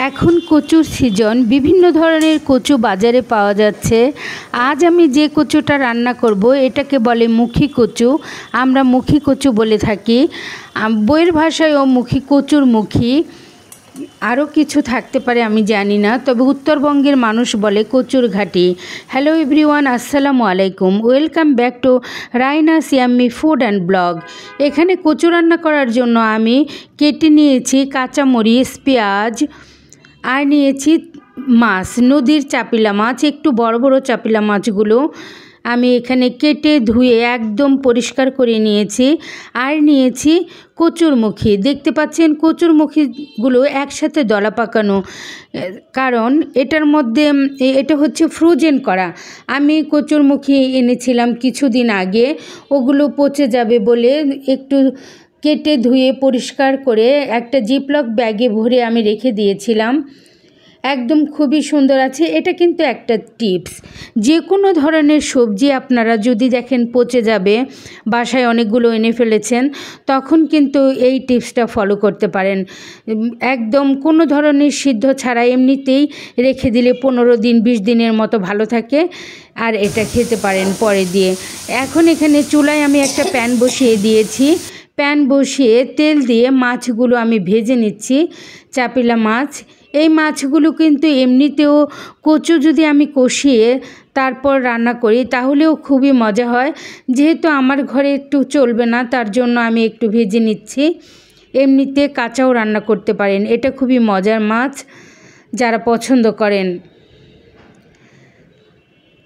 এখন কচুর সিজন, বিভিন্ন ধরনের কচু বাজারে পাওয়া যাচ্ছে। আজ আমি যে কচুটা রান্না করব এটাকে বলে মুখী কচু, আমরা মুখী কচু বলে থাকি। বইয়ের ভাষায়ও মুখী, কচুর মুখী, আরও কিছু থাকতে পারে আমি জানি না, তবে উত্তরবঙ্গের মানুষ বলে কচুর ঘাটি। হ্যালো এভরিওয়ান, আসসালামু আলাইকুম, welcome back to রাইনাস yummy food and blog. এখানে কচু রান্না করার জন্য আমি কেটে নিয়েছি কাঁচামরিচ, পেঁয়াজ, আর নিয়েছি মাছ, নদীর চাপিলা মাছ, একটু বড় বড় চাপিলা মাছগুলো আমি এখানে কেটে ধুয়ে একদম পরিষ্কার করে নিয়েছি। আর নিয়েছি কচুরমুখী, দেখতে পাচ্ছেন কচুরমুখীগুলো একসাথে দলা পাকানো, কারণ এটার মধ্যে এটা হচ্ছে ফ্রোজেন করা। আমি কচুরমুখী এনেছিলাম কিছুদিন আগে, ওগুলো পচে যাবে বলে একটু কেটে ধুয়ে পরিষ্কার করে একটা জিপলক ব্যাগে ভরে আমি রেখে দিয়েছিলাম। একদম খুবই সুন্দর আছে। এটা কিন্তু একটা টিপস, যে কোনো ধরনের সবজি আপনারা যদি দেখেন পচে যাবে, বাসায় অনেকগুলো এনে ফেলেছেন, তখন কিন্তু এই টিপসটা ফলো করতে পারেন। একদম কোনো ধরনের সিদ্ধ ছাড়া এমনিতেই রেখে দিলে 15 দিন 20 দিনের মতো ভালো থাকে, আর এটা খেতে পারেন পরে দিয়ে। এখন এখানে চুলায় আমি একটা প্যান বসিয়ে দিয়েছি। প্যান বসিয়ে তেল দিয়ে মাছগুলো আমি ভেজে নিচ্ছি, চাপিলা মাছ। এই মাছগুলো কিন্তু এমনিতেও কচু যদি আমি কষিয়ে তারপর রান্না করি তাহলেও খুবই মজা হয়। যেহেতু আমার ঘরে একটু চলবে না, তার জন্য আমি একটু ভেজে নিচ্ছি। এমনিতে কাঁচাও রান্না করতে পারেন, এটা খুবই মজার মাছ যারা পছন্দ করেন।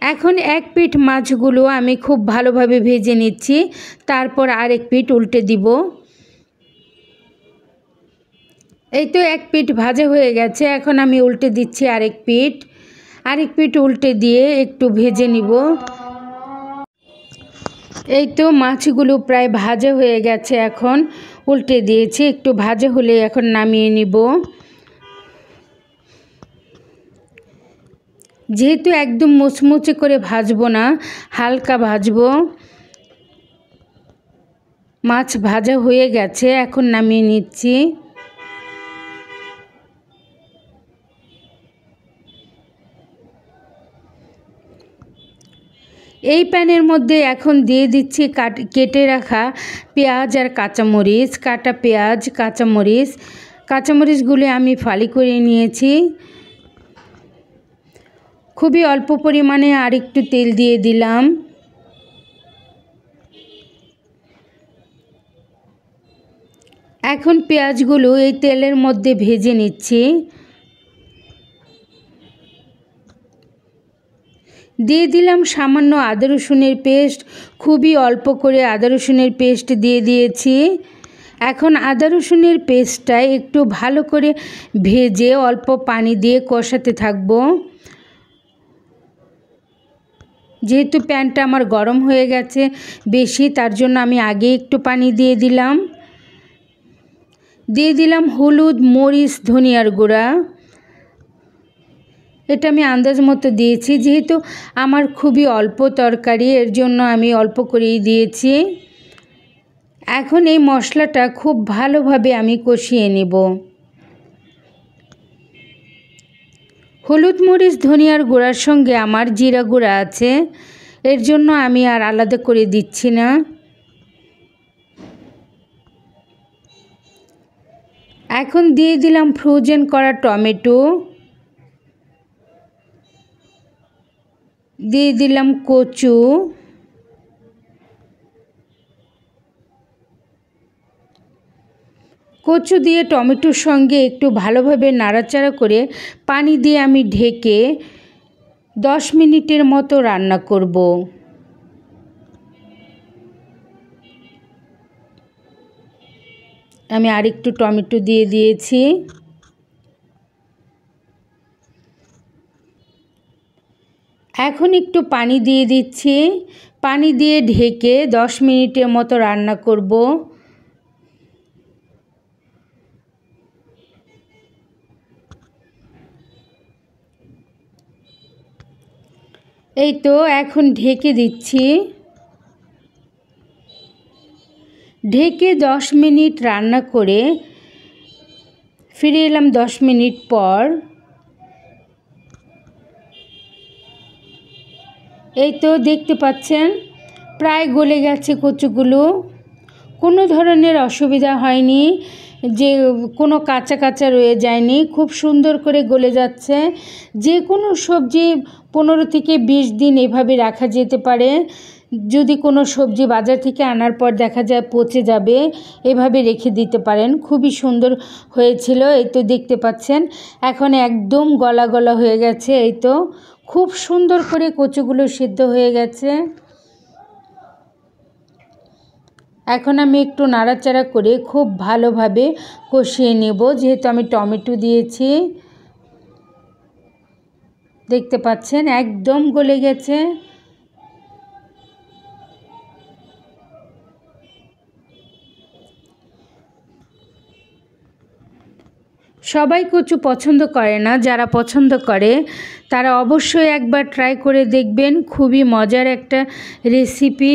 এখন এক পিঠ মাছগুলো আমি খুব ভালোভাবে ভেজে নিচ্ছি, তারপর আরেক পিঠ উল্টে দিব। এই তো এক পিঠ ভাজা হয়ে গেছে, এখন আমি উল্টে দিচ্ছি আরেক পিঠ উল্টে দিয়ে একটু ভেজে নিব। এই তো মাছগুলো প্রায় ভাজা হয়ে গেছে, এখন উল্টে দিয়েছি, একটু ভাজা হলে এখন নামিয়ে নিব। যেহেতু একদম মুচমুচে করে ভাজবো না, হালকা ভাজবো। মাছ ভাজা হয়ে গেছে, এখন নামিয়ে নিচ্ছি। এই প্যানের মধ্যে এখন দিয়ে দিচ্ছি কেটে রাখা পেঁয়াজ আর কাঁচামরিচ, কাটা পেঁয়াজ, কাঁচামরিচগুলো আমি ফালি করে নিয়েছি। খুবই অল্প পরিমাণে আর একটু তেল দিয়ে দিলাম। এখন পেঁয়াজগুলো এই তেলের মধ্যে ভেজে নিচ্ছি। দিয়ে দিলাম সামান্য আদা রসুনের পেস্ট, খুবই অল্প করে আদা রসুনের পেস্ট দিয়ে দিয়েছি। এখন আদা রসুনের পেস্টটা একটু ভালো করে ভেজে অল্প পানি দিয়ে কষাতে থাকবো। যেহেতু প্যানটা আমার গরম হয়ে গেছে বেশি, তার জন্য আমি আগে একটু পানি দিয়ে দিলাম হলুদ, মরিচ, ধনিয়ার গুঁড়া। এটা আমি আন্দাজ মতো দিয়েছি, যেহেতু আমার খুবই অল্প তরকারি, এর জন্য আমি অল্প করেই দিয়েছি। এখন এই মশলাটা খুব ভালোভাবে আমি কষিয়ে নেব। হলুদ, মরিচ, ধনিয়ার গুঁড়ার সঙ্গে আমার জিরা গুঁড়া আছে, এর জন্য আমি আর আলাদা করে দিচ্ছি না। এখন দিয়ে দিলাম ফ্রোজেন করা টমেটো, দিয়ে দিলাম কচু, দিয়ে টমেটোর সঙ্গে একটু ভালোভাবে নাড়াচাড়া করে পানি দিয়ে আমি ঢেকে 10 মিনিটের মতো রান্না করব। আমি আরেকটু টমেটো দিয়ে দিয়েছি। এখন একটু পানি দিয়ে দিচ্ছি, পানি দিয়ে ঢেকে 10 মিনিটের মতো রান্না করব। এই তো এখন ঢেকে দিচ্ছি। ঢেকে 10 মিনিট রান্না করে ফিরে এলাম 10 মিনিট পর। এই তো দেখতে পাচ্ছেন প্রায় গলে গেছে কচুগুলো, কোনো ধরনের অসুবিধা হয়নি, যে কোনো কাঁচা কাঁচা রয়ে যায়নি, খুব সুন্দর করে গলে যাচ্ছে। যে কোনো সবজি 15 থেকে 20 দিন এভাবে রাখা যেতে পারে। যদি কোনো সবজি বাজার থেকে আনার পর দেখা যায় পচে যাবে, এভাবে রেখে দিতে পারেন। খুবই সুন্দর হয়েছিল। এই তো দেখতে পাচ্ছেন এখন একদম গলা গলা হয়ে গেছে। এই তো খুব সুন্দর করে কচুগুলো সিদ্ধ হয়ে গেছে। এখন আমি একটু নাড়াচাড়া করে খুব ভালোভাবে কষিয়ে নেব, যেহেতু আমি টমেটো দিয়েছি। দেখতে পাচ্ছেন একদম গলে গেছে। সবাই কচু পছন্দ করে না, যারা পছন্দ করে তারা অবশ্যই একবার ট্রাই করে দেখবেন। খুবই মজার একটা রেসিপি।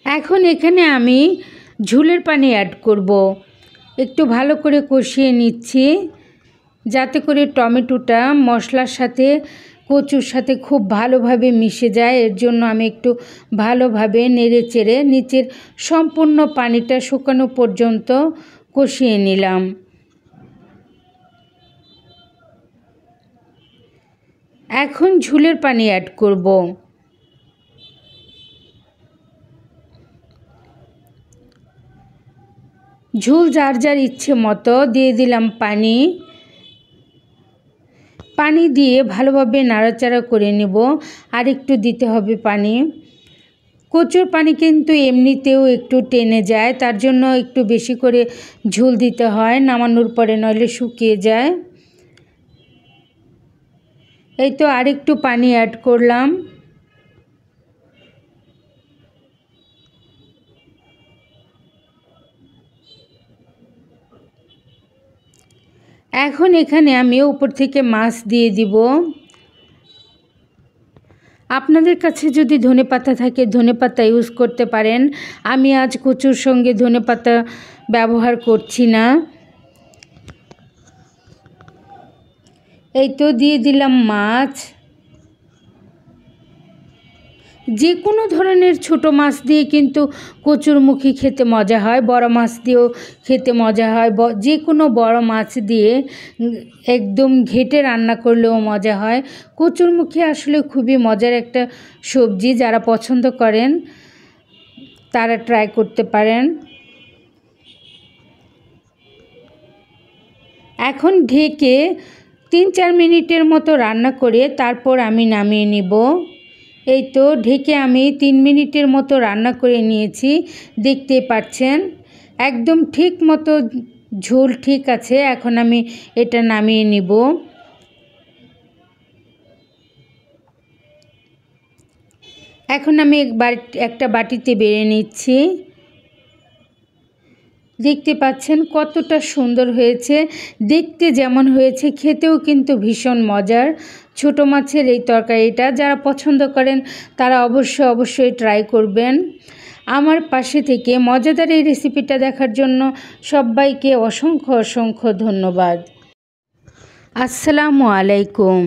এখন এখানে আমি ঝোলের পানি অ্যাড করব। একটু ভালো করে কষিয়ে নিচ্ছি, যাতে করে টমেটোটা মশলার সাথে কচুর সাথে খুব ভালোভাবে মিশে যায়। এর জন্য আমি একটু ভালোভাবে নেড়ে চেড়ে নিচের সম্পূর্ণ পানিটা শুকানো পর্যন্ত কষিয়ে নিলাম। এখন ঝোলের পানি অ্যাড করব। ঝোল যার যার ইচ্ছে মতো দিয়ে দিলাম পানি। পানি দিয়ে ভালোভাবে নাড়াচাড়া করে নেব। আর একটু দিতে হবে পানি। কচুর পানি কিন্তু এমনিতেও একটু টেনে যায়, তার জন্য একটু বেশি করে ঝোল দিতে হয় নামানোর পরে, নইলে শুকিয়ে যায়। এই তো আরেকটু পানি অ্যাড করলাম। এখন এখানে আমি উপর থেকে মাছ দিয়ে দিব। আপনাদের কাছে যদি ধনেপাতা থাকে ধনেপাতা ইউজ করতে পারেন। আমি আজ কচুর সঙ্গে ধনেপাতা ব্যবহার করছি না। এই তো দিয়ে দিলাম মাছ। যে কোনো ধরনের ছোট মাছ দিয়ে কিন্তু কচুরমুখী খেতে মজা হয়, বড় মাছ দিয়েও খেতে মজা হয়। যে কোনো বড় মাছ দিয়ে একদম ঘেটে রান্না করলেও মজা হয়। কচুরমুখী আসলে খুবই মজার একটা সবজি, যারা পছন্দ করেন তারা ট্রাই করতে পারেন। এখন ঢেকে 3-4 মিনিটের মতো রান্না করে তারপর আমি নামিয়ে নিব। এই তো ঢেকে আমি 3 মিনিটের মতো রান্না করে নিয়েছি। দেখতে পাচ্ছেন একদম ঠিক মতো ঝোল ঠিক আছে। এখন আমি এটা নামিয়ে নিব। এখন আমি একটা বাটিতে বেড়ে নিচ্ছি। দেখতে পাচ্ছেন কতটা সুন্দর হয়েছে। দেখতে যেমন হয়েছে খেতেও কিন্তু ভীষণ মজার ছোট মাছের এই তরকারিটা। যারা পছন্দ করেন তারা অবশ্যই ট্রাই করবেন। আমার পাশে থেকে মজাদার এই রেসিপিটা দেখার জন্য সবাইকে অসংখ্য ধন্যবাদ। আসসালামু আলাইকুম।